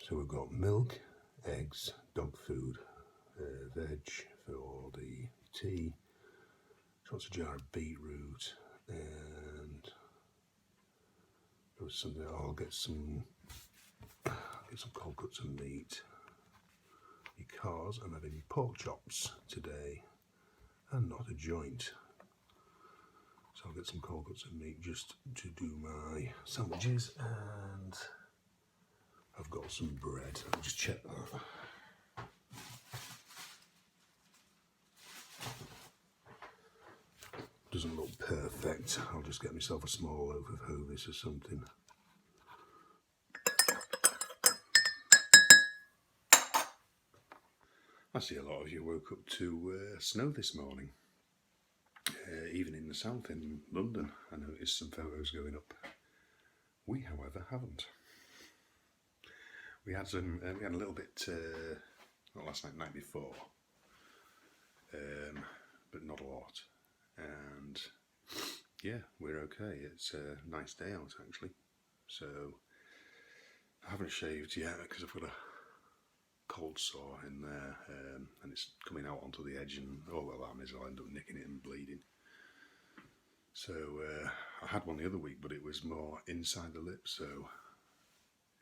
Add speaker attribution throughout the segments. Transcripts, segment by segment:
Speaker 1: So we've got milk, eggs, dog food, veg for the tea. She wants a jar of beetroot, and there was something. I'll get some cold cuts of meat because I'm having pork chops today and not a joint. So I'll get some cold cuts of meat just to do my sandwiches, and I've got some bread. I'll just check that. Doesn't look perfect. I'll just get myself a small loaf of Hovis or something. I see a lot of you woke up to snow this morning, even in the south in London. I noticed some photos going up. We, however, haven't. We had a little bit, not last night, night before, but not a lot. And yeah, we're okay. It's a nice day out actually. So I haven't shaved yet because I've got a cold sore in there, and it's coming out onto the edge, and oh well, that means I'll end up nicking it and bleeding. So I had one the other week, but it was more inside the lip, so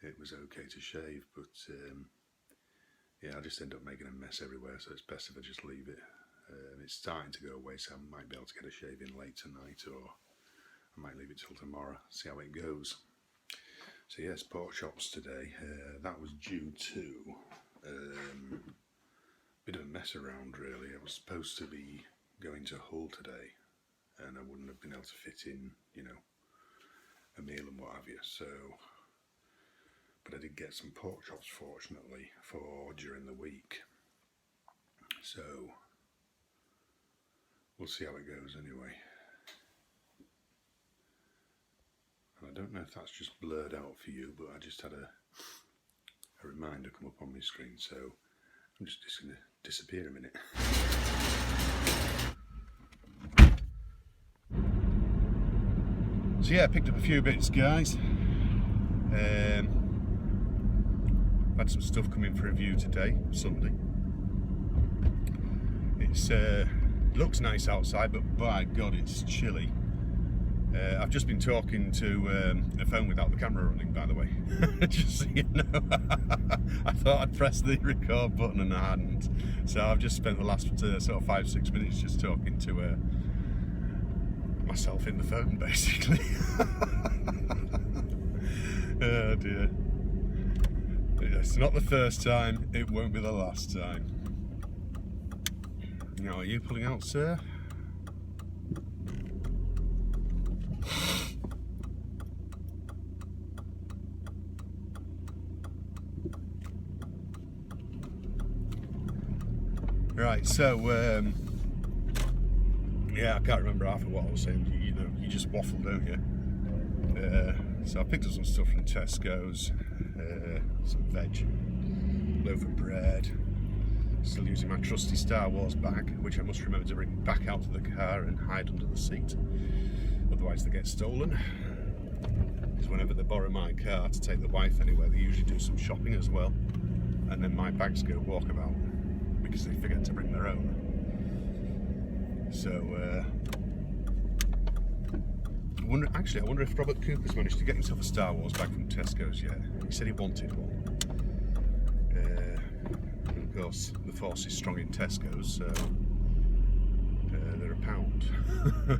Speaker 1: it was okay to shave. But yeah, I just end up making a mess everywhere, so it's best if I just leave it. It's starting to go away, so I might be able to get a shave in late tonight, or I might leave it till tomorrow, see how it goes. So yes, pork chops today. That was due to a bit of a mess around really. I was supposed to be going to Hull today, and I wouldn't have been able to fit in, you know, a meal and what have you. So, but I did get some pork chops fortunately for during the week. So we'll see how it goes anyway. And I don't know if that's just blurred out for you, but I just had a reminder come up on my screen, so I'm just going to disappear a minute. So yeah, I picked up a few bits, guys. Had some stuff coming for review today, Sunday. It's looks nice outside, but by God, it's chilly. I've just been talking to a phone without the camera running, by the way. Just so you know. I thought I'd press the record button and I hadn't. So I've just spent the last sort of 5-6 minutes just talking to myself in the phone, basically. Oh dear. It's not the first time, it won't be the last time. Now, are you pulling out, sir? Right, so yeah, I can't remember half of what I was saying. You know, you just waffle, don't you? So I picked up some stuff from Tesco's, some veg, loaf of bread. Still using my trusty Star Wars bag, which I must remember to bring back out to the car and hide under the seat, otherwise they get stolen. Because whenever they borrow my car to take the wife anywhere, they usually do some shopping as well, and then my bags go walkabout because they forget to bring their own. So I wonder if Robert Cooper's managed to get himself a Star Wars bag from Tesco's yet. He said he wanted one. Of course, the force is strong in Tesco's, so they're £1.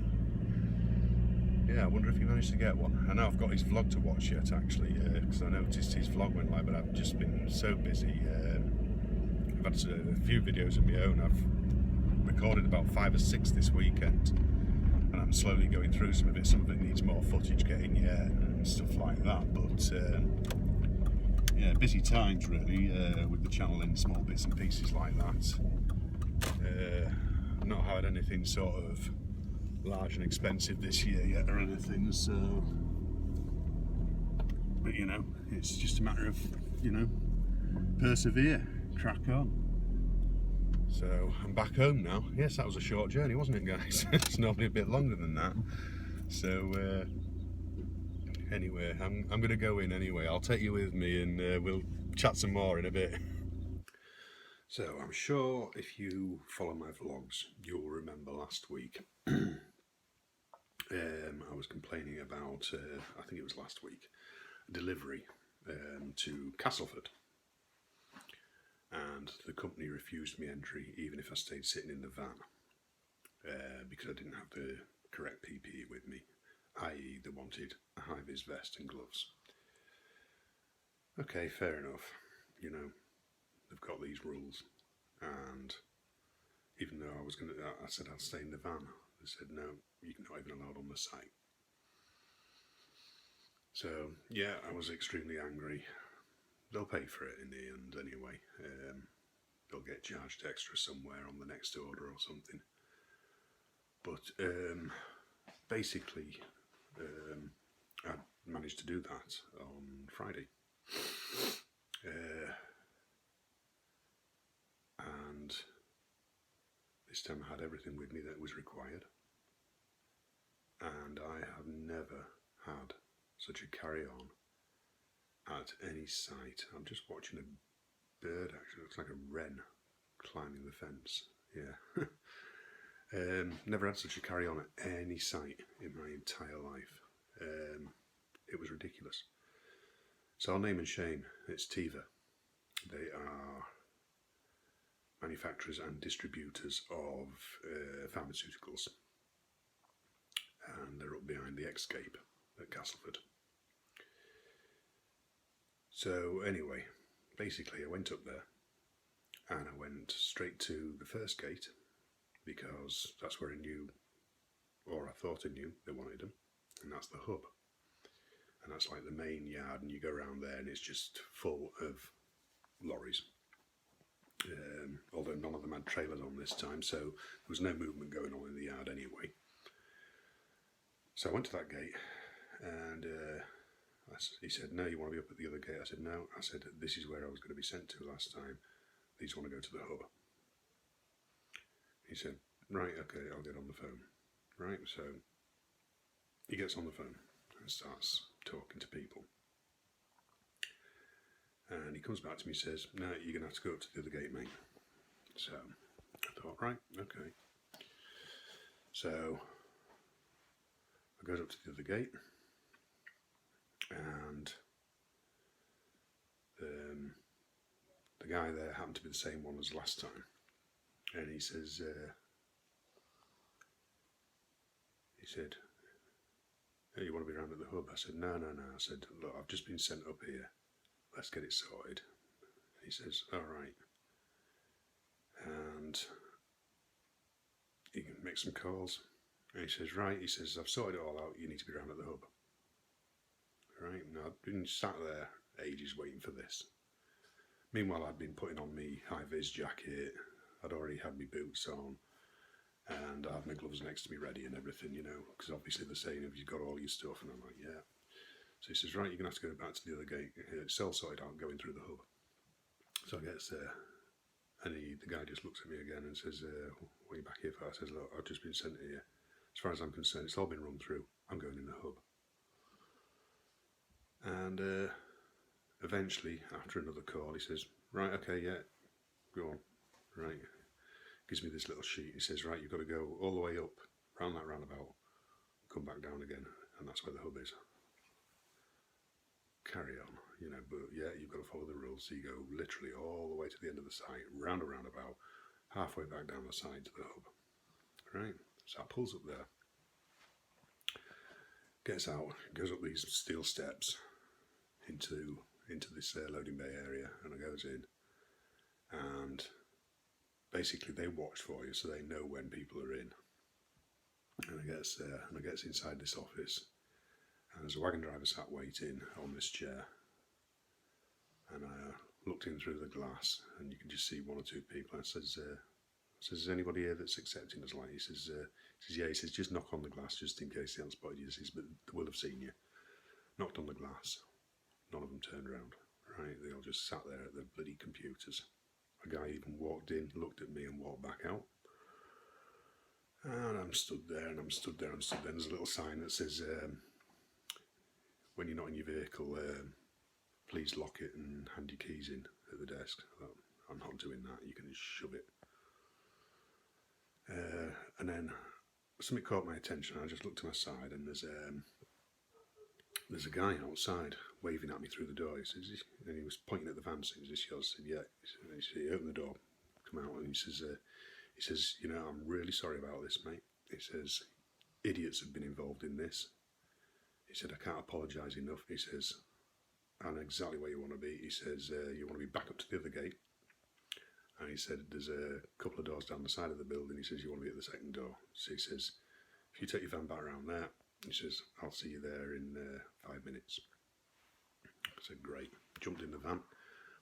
Speaker 1: Yeah, I wonder if he managed to get one. I know I've got his vlog to watch yet, actually, because I noticed his vlog went live, but I've just been so busy. I've had a few videos of my own. I've recorded about 5 or 6 this weekend, and I'm slowly going through some of it. Some of it needs more footage getting yet and stuff like that, but yeah, busy times really, with the channel in small bits and pieces like that. Not had anything sort of large and expensive this year yet or anything, so, but you know, it's just a matter of, you know, persevere, crack on. So I'm back home now. Yes, that was a short journey, wasn't it, guys? It's normally a bit longer than that. So Anyway, I'm going to go in anyway. I'll take you with me and we'll chat some more in a bit. So I'm sure if you follow my vlogs, you'll remember last week. I was complaining about, I think it was last week, delivery to Castleford. And the company refused me entry even if I stayed sitting in the van because I didn't have the correct PPE with me, i.e. they wanted a high-vis vest and gloves. Okay, fair enough. You know, they've got these rules. And even though I said I'd stay in the van, they said no, you're not even allowed on the site. So yeah, I was extremely angry. They'll pay for it in the end anyway. They'll get charged extra somewhere on the next order or something. But basically, I managed to do that on Friday. And this time I had everything with me that was required. And I have never had such a carry-on at any site. I'm just watching a bird, actually. It looks like a wren climbing the fence. Yeah. Never had such a carry-on at any site in my entire life. It was ridiculous. So I'll name and shame. It's Teva. They are manufacturers and distributors of pharmaceuticals. And they're up behind the Escape at Castleford. So anyway, basically I went up there and I went straight to the first gate because that's where I knew, or I thought I knew, they wanted them, and that's the hub. And that's like the main yard, and you go around there and it's just full of lorries. Although none of them had trailers on this time, so there was no movement going on in the yard anyway. So I went to that gate and he said, no, you want to be up at the other gate? I said, no. I said, this is where I was going to be sent to last time. These want to go to the hub. He said, right, okay, I'll get on the phone. Right, so he gets on the phone and starts talking to people. And he comes back to me and says, no, you're going to have to go up to the other gate, mate. So I thought, right, okay. So I goes up to the other gate, and the guy there happened to be the same one as last time. And he says, hey, you want to be around at the hub? I said, no. I said, look, I've just been sent up here. Let's get it sorted. And he says, all right. And he can make some calls. And he says, right, he says, I've sorted it all out. You need to be around at the hub. Right, now I've been sat there ages waiting for this. Meanwhile, I'd been putting on me high-vis jacket. I'd already had my boots on. And I had my gloves next to me ready and everything, you know, because obviously they're saying, have you got all your stuff? And I'm like, yeah. So he says, right, you're going to have to go back to the other gate. It's all sorted out, going through the hub. So I gets there, and the guy just looks at me again and says, what are you back here for? I says, look, I've just been sent here. As far as I'm concerned, it's all been run through. I'm going in the hub. And eventually, after another call, he says, right, okay, yeah, go on. Right. Gives me this little sheet. He says, right, you've got to go all the way up, round that roundabout, come back down again, and that's where the hub is. Carry on, you know, but yeah, you've got to follow the rules. So you go literally all the way to the end of the site, round a roundabout, halfway back down the side to the hub. Right, so I pulls up there, gets out, goes up these steel steps into this loading bay area, and I goes in, and basically they watch for you, so they know when people are in. And I gets there, and I gets inside this office, and there's a wagon driver sat waiting on this chair, and I looked in through the glass, and you can just see one or two people. I says, is anybody here that's accepting us? Like, he says, yeah. He says, just knock on the glass just in case they haven't spotted you. He says, but they will have seen you. Knocked on the glass. None of them turned around. Right, they all just sat there at their bloody computers. A guy even walked in, looked at me, and walked back out. And I'm stood there, and I'm stood there, and there's a little sign that says, when you're not in your vehicle, please lock it and hand your keys in at the desk. I'm not doing that. You can just shove it. And then something caught my attention. I just looked to my side, and there's a guy outside waving at me through the door. And he was pointing at the van. So, is this yours? I said, yeah. He opened the door, come out, and he says, you know, I'm really sorry about this, mate. He says, idiots have been involved in this. He said, I can't apologise enough. He says, I know exactly where you want to be. He says, you want to be back up to the other gate. And he said, there's a couple of doors down the side of the building. He says, you want to be at the second door. So he says, if you take your van back around there, he says, I'll see you there in 5 minutes. I said, great. Jumped in the van,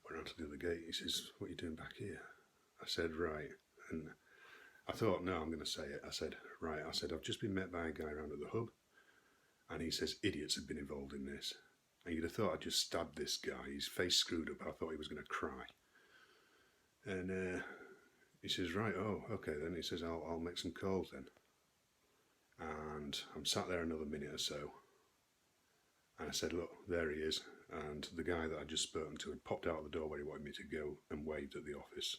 Speaker 1: went round to the other gate. He says, what are you doing back here? I said, right. And I thought, no, I'm going to say it. I said, right. I said, I've just been met by a guy around at the hub. And he says, idiots have been involved in this. And you'd have thought I'd just stabbed this guy. His face screwed up. I thought he was going to cry. And he says, right, oh, okay then. He says, I'll make some calls then. And I'm sat there another minute or so. And I said, look, there he is. And the guy that I'd just spoken to had popped out of the door where he wanted me to go and waved at the office.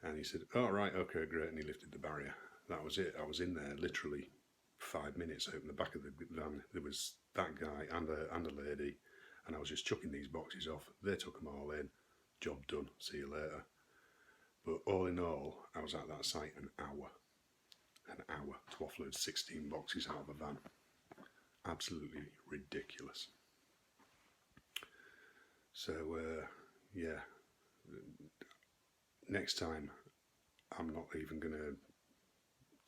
Speaker 1: And he said, oh, right, okay, great. And he lifted the barrier. That was it. I was in there literally 5 minutes. I opened the back of the van. There was that guy and a lady. And I was just chucking these boxes off. They took them all in. Job done. See you later. But all in all, I was at that site an hour to offload 16 boxes out of a van. Absolutely ridiculous. So, yeah, next time I'm not even going to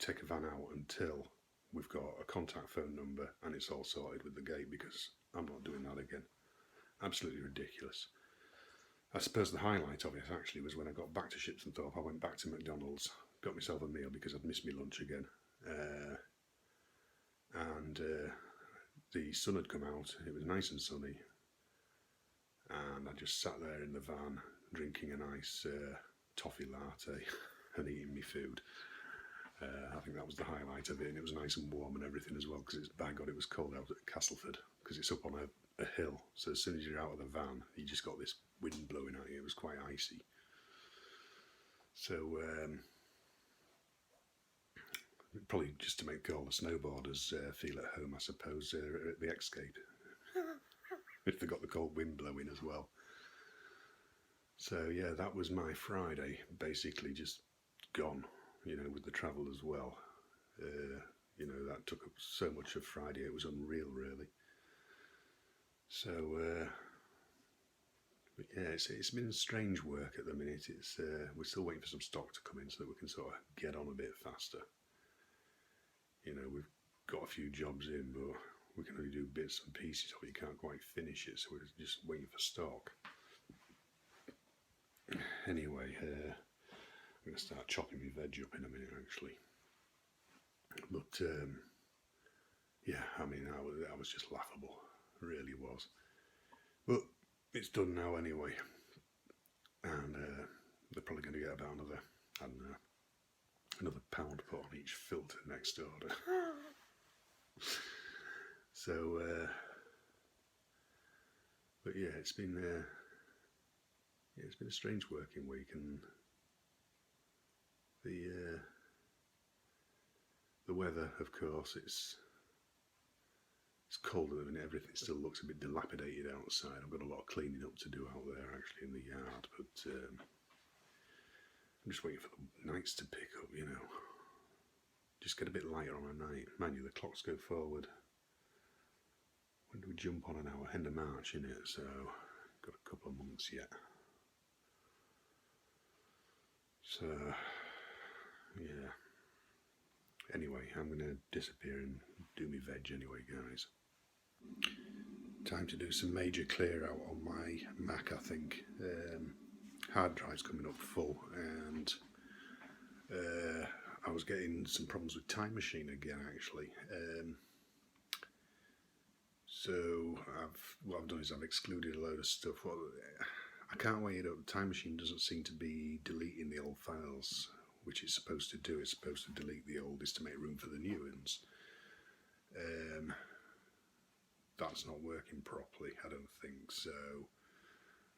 Speaker 1: take a van out until we've got a contact phone number and it's all sorted with the gate, because I'm not doing that again. Absolutely ridiculous. I suppose the highlight of it actually was when I got back to Shipstonthorpe. I went back to McDonald's, got myself a meal because I'd missed my lunch again. And the sun had come out, it was nice and sunny. And I just sat there in the van drinking a nice toffee latte and eating my food. I think that was the highlight of it, and it was nice and warm and everything as well, because by God it was cold out at Castleford, because it's up on a hill, so as soon as you're out of the van you just got this wind blowing at you. It was quite icy. So probably just to make all the snowboarders feel at home, I suppose, at the Escape, if they got the cold wind blowing as well. So yeah, that was my Friday, basically just gone, you know, with the travel as well. You know, that took up so much of Friday, it was unreal really. So but yeah, it's been strange work at the minute. It's we're still waiting for some stock to come in so that we can sort of get on a bit faster. You know, we've got a few jobs in, but we can only do bits and pieces of it. You can't quite finish it, so we're just waiting for stock. Anyway, I'm going to start chopping my veg up in a minute actually. But yeah, I mean, that was just laughable. It really was. But it's done now anyway. And they're probably going to get about another, I don't know, another £1 put on each filter next order. So, but yeah, it's been a strange working week, and the weather, of course, it's cold at the minute. Everything still looks a bit dilapidated outside. I've got a lot of cleaning up to do out there actually in the yard, but I'm just waiting for the nights to pick up, you know. Just get a bit lighter on a night. Mind you, the clocks go forward. When do we jump on an hour? End of March, innit? So, got a couple of months yet. So, yeah. Anyway, I'm going to disappear and do my veg anyway, guys. Time to do some major clear out on my Mac, I think. Hard drive's coming up full, and I was getting some problems with Time Machine again, actually. So what I've done is I've excluded a load of stuff. Well, I can't weigh it up. Time Machine doesn't seem to be deleting the old files, which it's supposed to do. It's supposed to delete the old is to make room for the new ones. that's not working properly, I don't think. So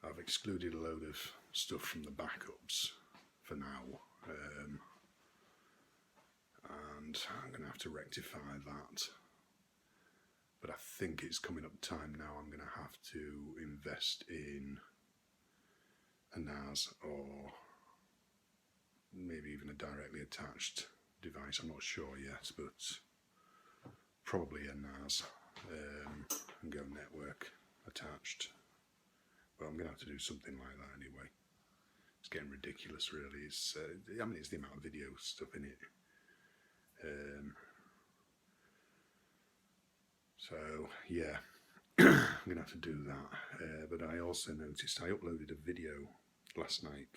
Speaker 1: I've excluded a load of stuff from the backups for now, and I'm going to have to rectify that. But I think it's coming up time now. I'm going to have to invest in a NAS, or maybe even a directly attached device. I'm not sure yet, but probably a NAS, and go network attached. But I'm going to have to do something like that anyway. It's getting ridiculous, really. It's I mean, it's the amount of video stuff in it. So yeah, I'm going to have to do that. But I also noticed I uploaded a video last night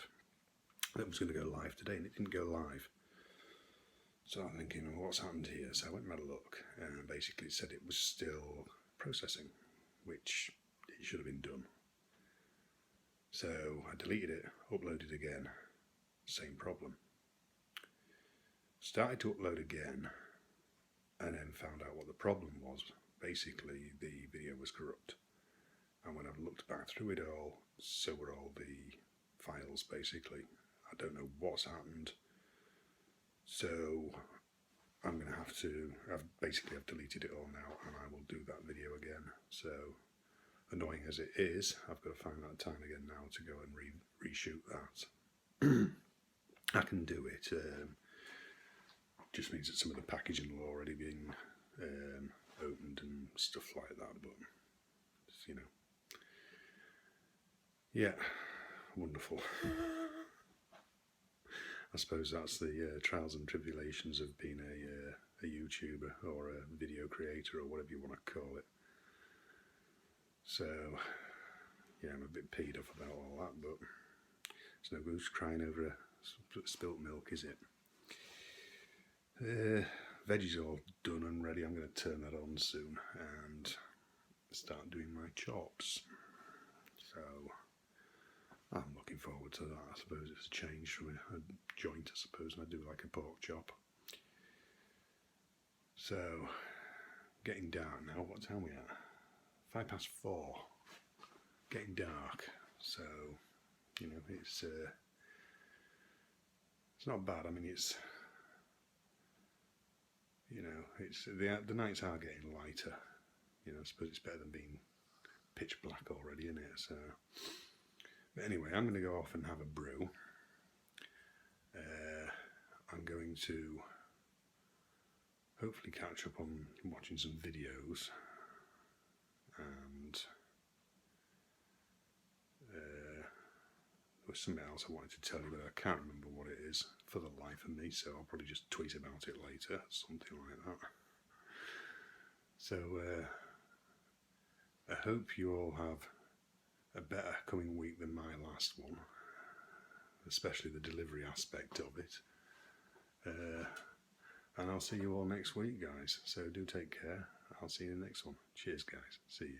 Speaker 1: that was going to go live today, and it didn't go live. So I'm thinking, well, what's happened here? So I went and had a look, and basically it said it was still processing, which it should have been done. So I deleted it, uploaded again, same problem. Started to upload again, and then found out what the problem was. Basically, the video was corrupt. And when I've looked back through it all, so were all the files, basically. I don't know what's happened. So I'm going to have to, I've deleted it all now, and I will do that video again. So annoying as it is, I've got to find that time again now to go and reshoot that. I can do it. Just means that some of the packaging will already been opened and stuff like that, but you know, yeah, wonderful. I suppose that's the trials and tribulations of being a YouTuber or a video creator or whatever you want to call it. So yeah, I'm a bit peed off about all that, but it's no good crying over a spilt milk, is it? Veggies all done and ready. I'm going to turn that on soon and start doing my chops. So I'm looking forward to that. I suppose it's a change from a joint, I suppose, and I do like a pork chop. So getting dark now. What time are we at? 4:05. Getting dark. So you know, it's not bad. I mean, it's, you know, it's the nights are getting lighter. You know, I suppose it's better than being pitch black already, isn't it? So, but anyway, I'm going to go off and have a brew. I'm going to hopefully catch up on watching some videos, and there was something else I wanted to tell you, but I can't remember what it is for the life of me, so I'll probably just tweet about it later, something like that. So I hope you all have a better coming week than my last one, especially the delivery aspect of it. And I'll see you all next week, guys. So do take care. I'll see you in the next one. Cheers, guys. See you.